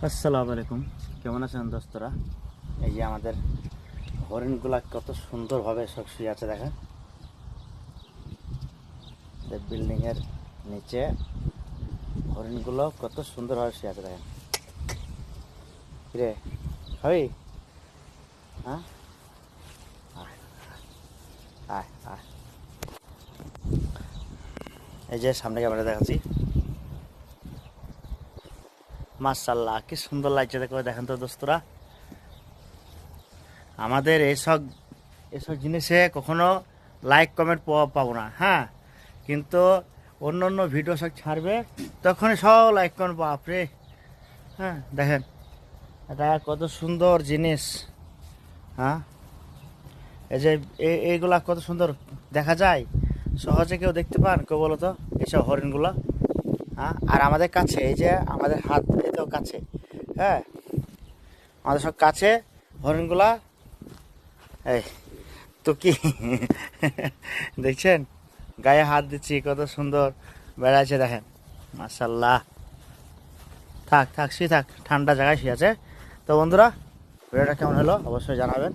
আসসালামু আলাইকুম, কেমন আছেন দোস্তরা? এই যে আমাদের হরিণগুলা কত সুন্দরভাবে সব শুয়ে আছে দেখেন। বিল্ডিং এর নিচে হরিণগুলো কত সুন্দরভাবে শুয়ে আছে দেখেন। রে হই, হ্যাঁ, আয় আয় আয়। এই যে সামনে ক্যামেরা দেখাচ্ছি, মাশাআল্লাহ কি সুন্দর লাগছে দেখো। দেখেন তো দোস্তরা, আমাদের এসব এসব জিনিসে কখনো লাইক কমেন্ট পাবো না, হ্যাঁ, কিন্তু অন্য অন্য ভিডিও সব ছাড়বে তখনই সব লাইক কমেন্ট, বাপরে। হ্যাঁ দেখেন, এটা কত সুন্দর জিনিস। হ্যাঁ, এই যে এইগুলা কত সুন্দর দেখা যায়, সহজে কেউ দেখতে পান কেউ বলো তো এইসব হরিণগুলো? হ্যাঁ, আর আমাদের কাছে এই যে আমাদের হাত এতেও কাছে, হ্যাঁ, আমাদের সব কাছে হরিণগুলা। এই তো কি দেখছেন, গায়ে হাত দিচ্ছি কত সুন্দর বেড়াচ্ছে দেখেন, মাশাল্লাহ। থাক থাক শুয়ে থাক, ঠান্ডা জায়গায় শুয়ে আছে। তো বন্ধুরা, ভিডিওটা কেমন হলো অবশ্যই জানাবেন।